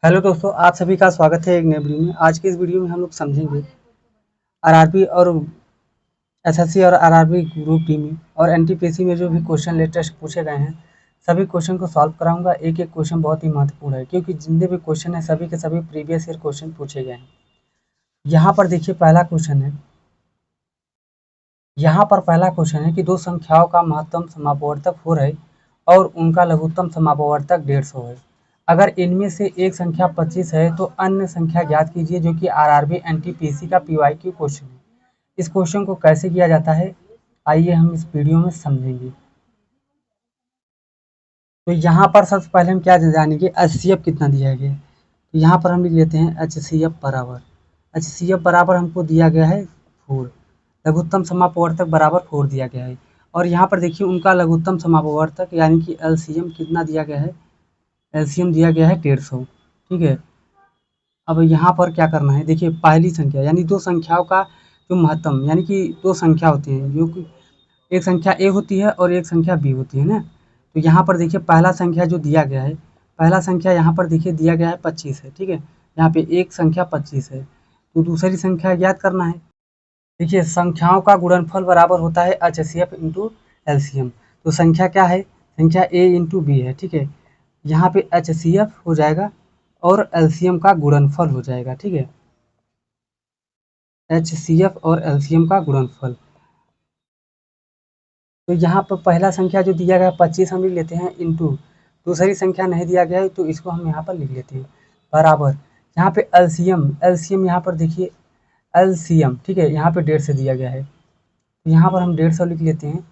Hello दोस्तों, आप सभी का स्वागत है एक नए वीडियो में। आज की इस वीडियो में हम लोग समझेंगे आरआरबी और एसएससी और आरआरबी ग्रुप डी में और एनटीपीसी में जो भी क्वेश्चन लेटेस्ट पूछे गए हैं, सभी क्वेश्चन को सॉल्व कराऊंगा। एक एक क्वेश्चन बहुत ही महत्वपूर्ण है क्योंकि जितने भी क्वेश्चन हैं सभी के सभी प्रीवियस ईयर क्वेश्चन पूछे गए हैं। यहाँ पर देखिए पहला क्वेश्चन है। यहाँ पर पहला क्वेश्चन है कि दो संख्याओं का महत्तम समापवर्तक 4 है और उनका लघुत्तम समापवर्तक 150 है। अगर इनमें से एक संख्या 25 है तो अन्य संख्या ज्ञात कीजिए, जो कि आरआरबी एनटीपीसी का पीवाईक्यू क्वेश्चन है। इस क्वेश्चन को कैसे किया जाता है, आइए हम इस वीडियो में समझेंगे। तो यहाँ पर सबसे पहले हम क्या जानेंगे, एचसीएफ कितना दिया गया है। तो यहाँ पर हम लिख लेते हैं एचसीएफ बराबर हमको दिया गया है 4। लघुत्तम समापवर्तक बराबर 4 दिया गया है। और यहाँ पर देखिए उनका लघुत्तम समापवर्तक यानी कि एलसीएम कितना दिया गया है, एलसीएम दिया गया है 150। ठीक है। अब यहाँ पर क्या करना है, देखिए पहली संख्या यानी दो संख्याओं का जो महत्तम, यानी कि दो संख्या होती हैं, जो कि एक संख्या ए होती है और एक संख्या बी होती है ना। तो यहाँ पर देखिए पहला संख्या जो दिया गया है, पहला संख्या यहाँ पर देखिए दिया गया है 25 है। ठीक है, यहाँ पे एक संख्या 25 है, तो दूसरी संख्या ज्ञात करना है। देखिए संख्याओं का गुणनफल बराबर होता है एचसीएफ इंटू एलसीएम। तो संख्या क्या है, संख्या ए इंटू बी है। ठीक है, यहाँ पे एचसीएफ हो जाएगा और एलसीएम का गुणनफल हो जाएगा। ठीक है, एचसीएफ और एलसीएम का गुणनफल। तो यहाँ पर पहला संख्या जो दिया गया है 25 हम लिख लेते हैं, इंटू दूसरी संख्या नहीं दिया गया है तो इसको हम यहाँ पर लिख लेते हैं बराबर। यहाँ पे एलसीएम यहाँ पर देखिए एलसीएम, ठीक है, यहाँ पे 150 दिया गया है, तो यहाँ पर हम 150 लिख लेते हैं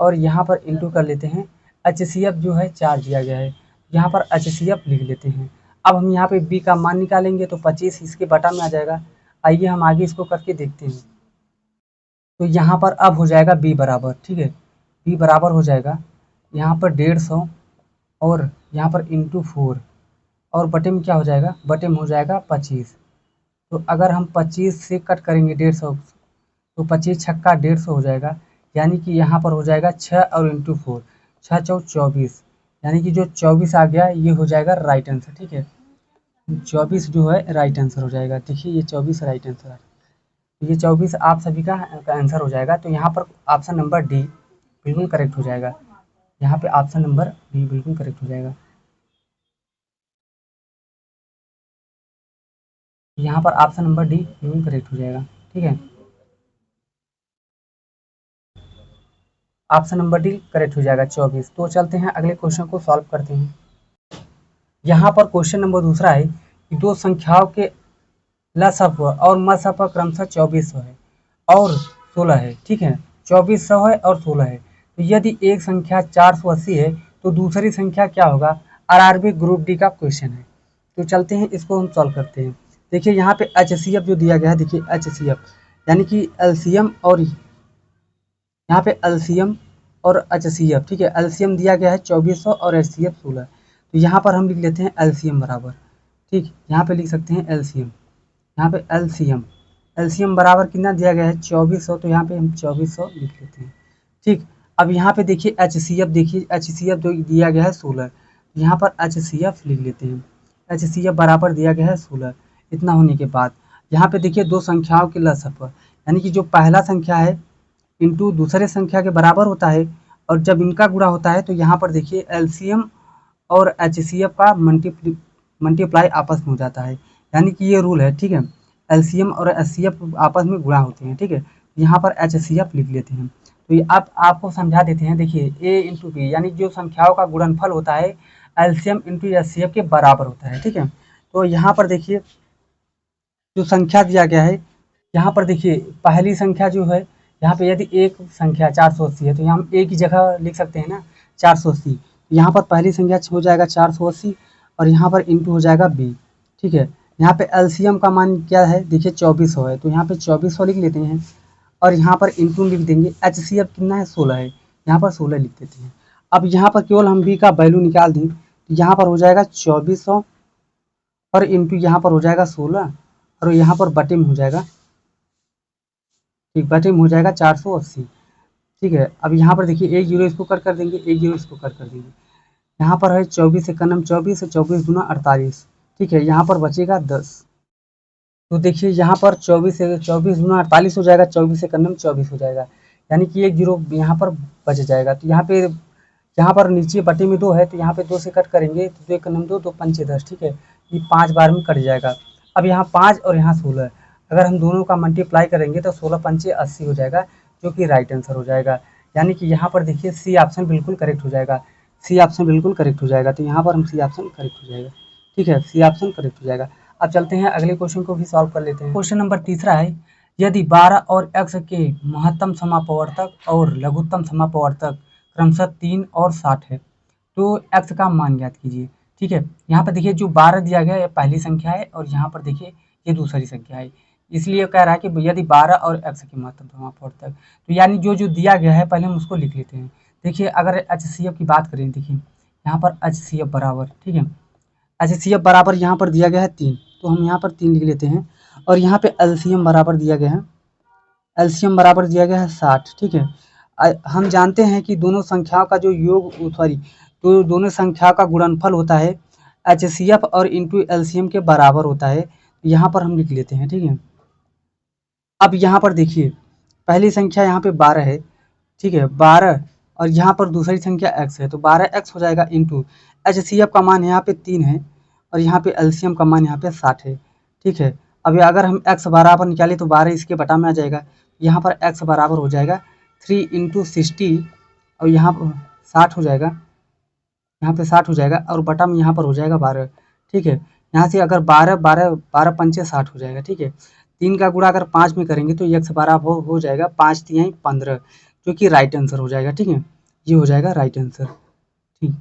और यहाँ पर इंटू कर लेते हैं। एचसीएफ जो है 4 दिया गया है, यहाँ पर एचसीएफ लिख लेते हैं। अब हम यहाँ पे बी का मान निकालेंगे तो 25 इसके बटा में आ जाएगा। आइए हम आगे इसको करके देखते हैं। तो यहाँ पर अब हो जाएगा बी बराबर, ठीक है, बी बराबर हो जाएगा यहाँ पर 150 और यहाँ पर इंटू 4 और बटे में क्या हो जाएगा, बटे में हो जाएगा 25। तो अगर हम 25 से कट करेंगे 150 तो 25 छक्का 150 हो जाएगा, यानी कि यहाँ पर हो जाएगा 6 और इंटू 4, 6 चौक 24, यानी कि जो 24 आ गया ये हो जाएगा राइट आंसर। ठीक है, 24 जो है राइट आंसर हो जाएगा। देखिए ये 24 राइट आंसर है, तो ये 24 आप सभी का आंसर हो जाएगा। तो यहाँ पर ऑप्शन नंबर डी बिल्कुल करेक्ट हो जाएगा। यहाँ पे ऑप्शन नंबर डी बिल्कुल करेक्ट हो जाएगा। यहाँ पर ऑप्शन नंबर डी बिल्कुल करेक्ट हो जाएगा। ठीक है, ऑप्शन नंबर डी करेक्ट हो जाएगा 24। तो चलते हैं अगले क्वेश्चन को सॉल्व करते हैं। यहाँ पर क्वेश्चन नंबर दूसरा है कि दो संख्याओं के लसफ और मसफ क्रमशः 2400 है और 16 है। ठीक है, 2400 है और 16 है। तो यदि एक संख्या 480 है तो दूसरी संख्या क्या होगा, आरआरबी ग्रुप डी का क्वेश्चन है। तो चलते हैं इसको हम सॉल्व करते हैं। देखिए यहाँ पे एचसीएफ जो दिया गया है, देखिए एचसीएफ यानी कि एलसीएम और यहाँ पे एलसीएम और एचसीएफ। ठीक है, एलसीएम दिया गया है 2400 और एचसीएफ 16। तो यहाँ पर हम लिख लेते हैं एलसीएम बराबर, ठीक, यहाँ पे लिख सकते हैं एलसीएम, यहाँ पे एलसीएम बराबर कितना दिया गया है 2400, तो यहाँ पे हम 2400 लिख लेते हैं। ठीक, अब यहाँ पे देखिए एचसीएफ, देखिए एचसीएफ जो दिया गया है 16, यहाँ पर एचसीएफ लिख लेते हैं। एचसीएफ बराबर दिया गया है 16। इतना होने के बाद यहाँ पे देखिए दो संख्याओं के लसफ, यानी कि जो पहला संख्या है इंटू दूसरे संख्या के बराबर होता है, और जब इनका गुणा होता है तो यहाँ पर देखिए एलसीएम और एचसीएफ का मल्टीप्लाई आपस में हो जाता है, यानी कि ये रूल है। ठीक है, एलसीएम और एचसीएफ आपस में गुणा होते हैं। ठीक है, यहाँ पर एचसीएफ लिख लेते हैं। तो ये आप आपको समझा देते हैं। देखिए ए इंटू बी यानी जो संख्याओं का गुणनफल होता है एलसीएम इंटू एचसीएफ के बराबर होता है। ठीक है, तो यहाँ पर देखिए जो संख्या दिया गया है, यहाँ पर देखिए पहली संख्या जो है, यहाँ पे यदि एक संख्या 480 है तो यहाँ हम ए की जगह लिख सकते हैं ना 480। यहाँ पर पहली संख्या हो जाएगा 480 और यहाँ पर इंटू हो जाएगा बी। ठीक है, यहाँ पे एलसीएम का मान क्या है, देखिए 2400 है, तो यहाँ पे 2400 लिख लेते हैं और यहाँ पर इंटू लिख देंगे। एचसीएफ कितना है 16 है, यहाँ पर 16 लिख देते हैं। अब यहाँ पर केवल हम बी का वैल्यू निकाल दें तो यहाँ पर हो जाएगा 2400 और इंटू यहाँ पर हो जाएगा 16 और यहाँ पर बटे में हो जाएगा, ठीक, बटे में हो जाएगा 480। ठीक है, अब यहाँ पर देखिए एक जीरो इसको कर देंगे, एक जीरो इसको कर देंगे। यहाँ पर है 24 से 24 24 दूना 48, ठीक है, यहाँ पर बचेगा 10। तो देखिए यहाँ पर 24 से 24 गुना 48 हो जाएगा, 24 से करने में 24 हो जाएगा, यानी कि एक जीरो यहाँ पर बच जाएगा। तो यहाँ पर नीचे बटे में 2 है, तो यहाँ पे 2 से कट करेंगे तो 2 करने में 2, 2 पंचे 10, ठीक है, ये 5 बार में कट जाएगा। अब यहाँ 5 और यहाँ 16, अगर हम दोनों का मल्टीप्लाई करेंगे तो 16 पंचे 80 हो जाएगा, जो कि राइट आंसर हो जाएगा। यानी कि यहाँ पर देखिए सी ऑप्शन बिल्कुल करेक्ट हो जाएगा, सी ऑप्शन बिल्कुल करेक्ट हो जाएगा। तो यहाँ पर हम सी ऑप्शन करेक्ट हो जाएगा, ठीक है, सी ऑप्शन करेक्ट हो जाएगा। अब चलते हैं अगले क्वेश्चन को भी सॉल्व कर लेते हैं। क्वेश्चन नंबर तीसरा है, यदि 12 और x के महत्तम समापवर्तक और लघुत्तम समापवर्तक क्रमशः 3 और 60 है, तो x का मान ज्ञात कीजिए। ठीक है, यहाँ पर देखिए जो 12 दिया गया है पहली संख्या है, और यहाँ पर देखिए ये दूसरी संख्या है, इसलिए कह रहा है कि यदि 12 और x के महत्तम समापवर्तक, तो यानी जो जो दिया गया है पहले हम उसको लिख लेते हैं। देखिए अगर HCF की बात करें, देखिए यहाँ पर HCF बराबर, ठीक है, HCF बराबर यहाँ पर दिया गया है 3, तो हम यहाँ पर 3 लिख लेते हैं। और यहाँ पे LCM बराबर दिया गया है, LCM बराबर दिया गया है 60, ठीक है। हम जानते हैं कि दोनों संख्याओं का जो योग तो दोनों संख्याओं का गुणनफल होता है HCF और इंटू LCM के बराबर होता है, यहाँ पर हम लिख लेते हैं, ठीक है। अब यहाँ पर देखिए पहली संख्या यहाँ पे 12 है, ठीक है, 12, और यहाँ पर दूसरी संख्या x है, तो 12x हो जाएगा इंटू HCF का मान यहाँ पे 3 है, और यहाँ पे LCM का मान यहाँ पे 60 है, ठीक है। अभी अगर हम x बराबर निकालें तो 12 इसके बटा में आ जाएगा, यहाँ पर x बराबर हो जाएगा 3 इंटू 60, और यहाँ पर 60 हो जाएगा, यहाँ पे 60 हो जाएगा, और बटा में यहाँ पर हो जाएगा 12, ठीक है। यहाँ से अगर 12 पंचे 60 हो जाएगा, ठीक है। 3 का गुणा अगर 5 में करेंगे तो x बराबर हो जाएगा 5 तिहाई 15, जो कि राइट आंसर हो जाएगा, ठीक है, ये हो जाएगा राइट आंसर, ठीक।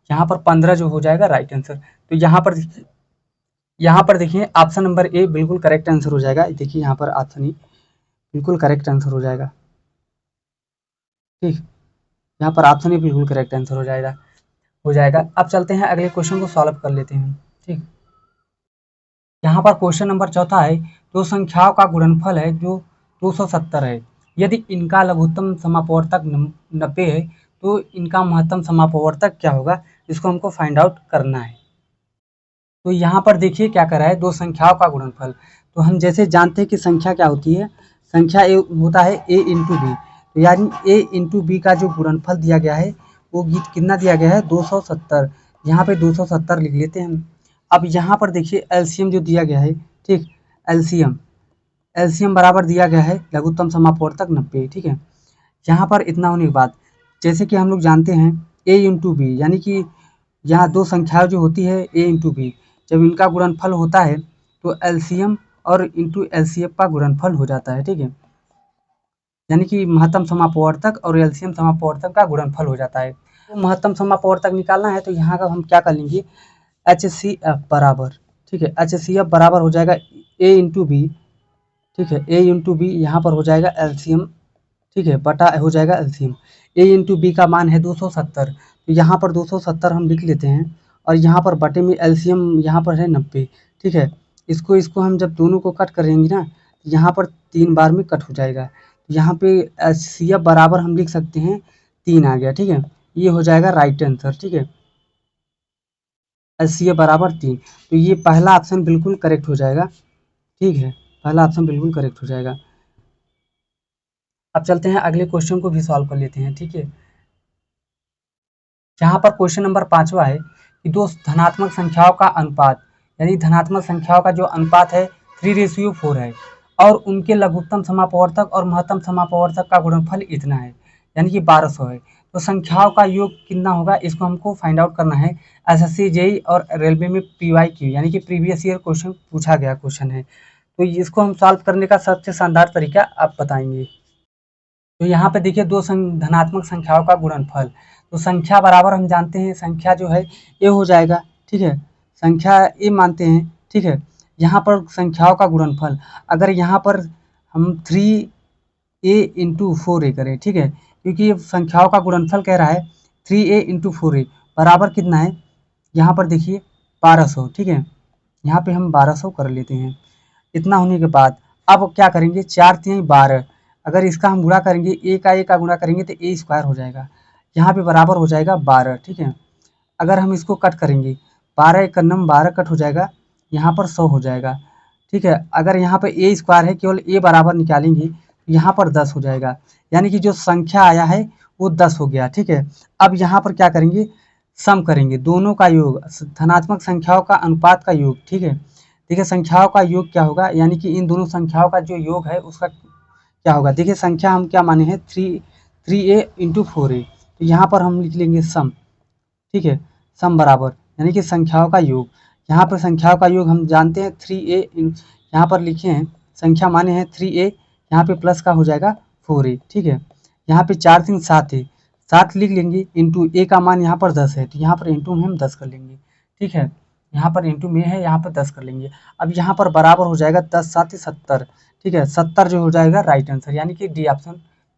यहाँ पर 15 जो हो जाएगा राइट आंसर। तो यहाँ पर देखिए ऑप्शन नंबर ए बिल्कुल करेक्ट आंसर हो जाएगा। देखिए यहाँ पर ऑप्शन ए बिल्कुल करेक्ट आंसर हो जाएगा, ठीक, यहाँ पर ऑप्शन ए बिल्कुल करेक्ट आंसर हो जाएगा। अब चलते हैं अगले क्वेश्चन को सॉल्व कर लेते हैं, ठीक। यहाँ पर क्वेश्चन नंबर चौथा है, दो संख्याओं का गुणनफल है जो 270 है, यदि इनका लघुत्तम समापवर्तक 90 है, तो इनका महत्तम समापवर्तक क्या होगा, इसको हमको फाइंड आउट करना है। तो यहाँ पर देखिए क्या कर रहा है, दो संख्याओं का गुणनफल, तो हम जैसे जानते हैं कि संख्या क्या होती है, संख्या ए होता है a इंटू बी, तो यानी a इंटू बी का जो गुणनफल दिया गया है वो कितना दिया गया है 270, यहाँ पे 270 लिख लेते हैं हम। अब यहाँ पर देखिए एलसीएम जो दिया गया है, ठीक, एलसीएम बराबर दिया गया है लघुत्तम समापवर्तक 90, ठीक है। यहाँ पर इतना होने के बाद जैसे कि हम लोग जानते हैं a इंटू बी, यानी कि यहाँ दो संख्याएं जो होती है a इंटू बी, जब इनका गुणनफल होता है तो एलसीएम और इंटू एलसीएफ का गुणनफल हो जाता है, ठीक है, यानी कि महत्तम समापवर्तक और एलसीएम समापवर्तक का गुणनफल हो जाता है। तो महत्तम समापवर्तक निकालना है तो यहाँ का हम क्या कर लेंगे, HCF बराबर, ठीक है, HCF बराबर हो जाएगा a इंटू बी, ठीक है, a इंटू बी, यहाँ पर हो जाएगा एलसीएम, ठीक है, बटा हो जाएगा एलसीएम। a इंटू बी का मान है 270, तो यहाँ पर 270 हम लिख लेते हैं, और यहाँ पर बटे में एलसीएम यहाँ पर है 90, ठीक है। इसको हम जब दोनों को कट करेंगे ना, यहाँ पर 3 बार में कट हो जाएगा, यहाँ पे HCF बराबर हम लिख सकते हैं 3 आ गया, ठीक है, ये हो जाएगा राइट आंसर, ठीक है, HCF बराबर 3, तो ये पहला ऑप्शन बिल्कुल करेक्ट हो जाएगा, ठीक है, पहला ऑप्शन बिल्कुल करेक्ट हो जाएगा। अब चलते हैं अगले क्वेश्चन को भी सॉल्व कर लेते हैं, ठीक है। यहाँ पर क्वेश्चन नंबर 5वां है कि दो धनात्मक संख्याओं का अनुपात, यानी धनात्मक संख्याओं का जो अनुपात है 3:4 है, और उनके लघुत्तम समापवर्तक और महत्तम समापवर्तक का गुणनफल इतना है, यानी कि 1200 है। तो संख्याओं का योग कितना होगा, इसको हमको फाइंड आउट करना है। एसएससी जेईई और रेलवे में PYQ यानी कि प्रीवियस ईयर क्वेश्चन पूछा गया क्वेश्चन है, तो इसको हम सॉल्व करने का सबसे शानदार तरीका आप बताएंगे। तो यहाँ पे देखिए दो धनात्मक संख्याओं का गुणनफल, तो संख्या बराबर हम जानते हैं संख्या जो है ए हो जाएगा, ठीक है, संख्या ए मानते हैं, ठीक है। यहाँ पर संख्याओं का गुणनफल, अगर यहाँ पर हम 3a इंटू 4a करें, ठीक है, क्योंकि संख्याओं का गुणनफल कह रहा है 3a इंटू 4a बराबर कितना है, यहाँ पर देखिए 1200, ठीक है, यहाँ पे हम 1200 कर लेते हैं। इतना होने के बाद अब क्या करेंगे, 4 3 12, अगर इसका हम गुणा करेंगे ए का गुणा करेंगे तो ए स्क्वायर हो जाएगा, यहाँ पे बराबर हो जाएगा 12, ठीक है। अगर हम इसको कट करेंगे 12 एक नम 12 कट हो जाएगा, यहाँ पर 100 हो जाएगा। ठीक है, अगर यहाँ पे ए स्क्वायर है, केवल ए बराबर निकालेंगे तो यहाँ पर 10 हो जाएगा, यानी कि जो संख्या आया है वो 10 हो गया। ठीक है, अब यहाँ पर क्या करेंगे, सम करेंगे दोनों का योग, धनात्मक संख्याओं का अनुपात का योग। ठीक है, देखिए संख्याओं का योग क्या होगा, यानी कि इन दोनों संख्याओं का जो योग है उसका क्या होगा। देखिए संख्या हम क्या माने हैं, 3a इंटू 4a, तो यहाँ पर हम लिख लेंगे सम। ठीक है, सम बराबर यानी कि संख्याओं का योग, यहाँ पर संख्याओं का योग हम जानते हैं 3a, यहाँ पर लिखे हैं संख्या माने हैं 3a, यहाँ पे प्लस का हो जाएगा 4a। ठीक है, यहाँ पे 4 3 7 है, 7 लिख लेंगे, इंटू ए का मान यहाँ पर 10 है, तो यहाँ पर इंटू में हम 10 कर लेंगे। ठीक है, यहाँ पर इंटू में है, यहाँ पर 10 कर लेंगे। अब यहाँ पर बराबर हो जाएगा 10 7 70। ठीक है, 70 जो हो जाएगा राइट आंसर, यानी कि डी ऑप्शन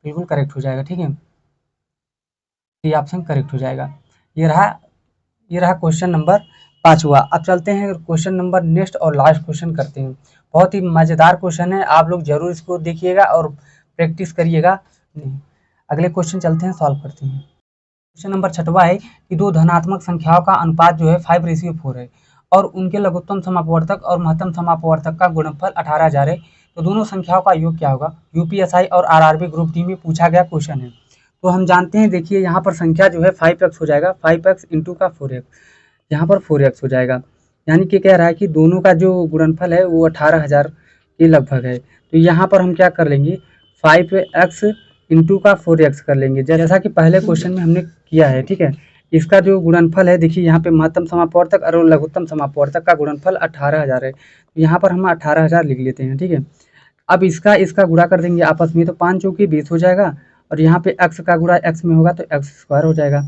बिल्कुल करेक्ट हो जाएगा। ठीक है, डी ऑप्शन करेक्ट हो जाएगा। ये रहा क्वेश्चन नंबर 5वां। अब चलते हैं क्वेश्चन नंबर नेक्स्ट और लास्ट क्वेश्चन करते हैं। बहुत ही मज़ेदार क्वेश्चन है, आप लोग जरूर इसको देखिएगा और प्रैक्टिस करिएगा। अगले क्वेश्चन चलते हैं, सॉल्व करते हैं। क्वेश्चन नंबर 6वां है कि दो धनात्मक संख्याओं का अनुपात जो है 5:4 है और उनके लघुत्तम समापवर्तक और महत्तम समापवर्तक का गुणनफल 18,000 है, तो दोनों संख्याओं का योग क्या होगा। यूपीएसआई और आरआरबी ग्रुप डी में पूछा गया क्वेश्चन है। तो हम जानते हैं, देखिए यहाँ पर संख्या जो है 5x हो जाएगा, 5x इंटू का 4x, यहाँ पर 4x हो जाएगा, यानी कि कह रहा है कि दोनों का जो गुणनफल है वो 18,000 के लगभग है। तो यहाँ पर हम क्या कर लेंगे, 5x इंटू का 4x कर लेंगे, जैसा कि पहले क्वेश्चन में हमने किया है। ठीक है, इसका जो गुणनफल है, देखिए यहाँ पे महत्तम समापवर्तक और लघुत्तम समापवर्तक का गुणनफल 18,000 है, तो यहाँ पर हम 18,000 लिख लेते हैं। ठीक है, अब इसका गुणा कर देंगे आपस में, तो 5 चौके 20 हो जाएगा और यहाँ पे x का गुणा x में होगा तो x स्क्वायर हो जाएगा।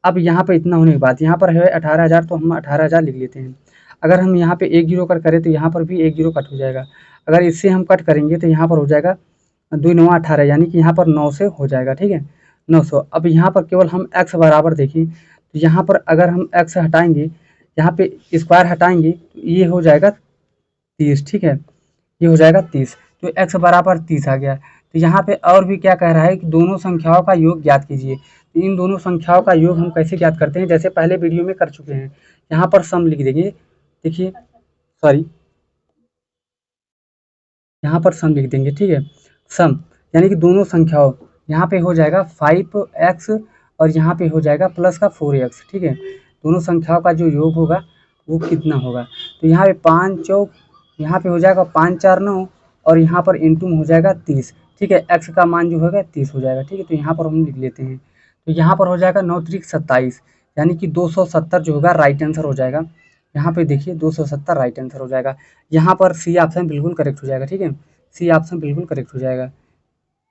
अब यहाँ पे इतना होने के बाद यहाँ पर है 18,000, तो हम 18,000 लिख लेते हैं। अगर हम यहाँ पे 1 जीरो कट करें तो यहाँ पर भी 1 जीरो कट हो जाएगा। अगर इससे हम कट करेंगे तो यहाँ पर हो जाएगा 2 9 18, यानी कि यहाँ पर 9 से हो जाएगा। ठीक है, 900। अब यहाँ पर केवल हम x बराबर देखें तो यहाँ पर अगर हम x हटाएंगे, यहाँ पे स्क्वायर हटाएंगे तो ये हो जाएगा 30। ठीक है, ये हो जाएगा 30, तो x बराबर 30 आ गया। तो यहाँ पे और भी क्या कह रहा है कि दोनों संख्याओं का योग ज्ञात कीजिए। तो इन दोनों संख्याओं का योग हम कैसे ज्ञात करते हैं, जैसे पहले वीडियो में कर चुके हैं। यहाँ पर सम लिख देंगे, देखिए सॉरी, यहाँ पर सम लिख देंगे। ठीक है, सम यानी कि दोनों संख्याओं, यहाँ पे हो जाएगा 5x और यहाँ पे हो जाएगा प्लस का 4x। ठीक है, दोनों संख्याओं का जो योग होगा वो कितना होगा, तो यहाँ पे 5 चौक, यहाँ पे हो जाएगा 5 4 9 और यहाँ पर इंटू में हो जाएगा 30। ठीक है, x का मान जो होगा 30 हो जाएगा। ठीक है, तो यहाँ पर हम लिख लेते हैं, तो यहाँ पर हो जाएगा 9 त्रिक 27, यानी कि 270 जो होगा राइट आंसर हो जाएगा। यहाँ पे देखिए 270 राइट आंसर हो जाएगा। यहाँ पर सी ऑप्शन बिल्कुल करेक्ट हो जाएगा। ठीक है, सी ऑप्शन बिल्कुल करेक्ट हो जाएगा,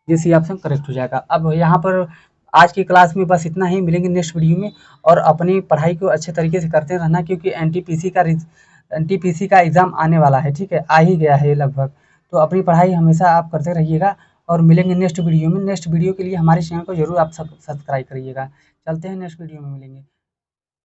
ये सी ऑप्शन करेक्ट हो जाएगा। अब यहाँ पर आज की क्लास में बस इतना ही, मिलेंगे नेक्स्ट वीडियो में। और अपनी पढ़ाई को अच्छे तरीके से करते रहना, क्योंकि एनटीपीसी का एग्ज़ाम आने वाला है। ठीक है, आ ही गया है लगभग, तो अपनी पढ़ाई हमेशा आप करते रहिएगा। और मिलेंगे नेक्स्ट वीडियो में। नेक्स्ट वीडियो के लिए हमारे चैनल को जरूर आप सब्सक्राइब करिएगा। चलते हैं, नेक्स्ट वीडियो में मिलेंगे।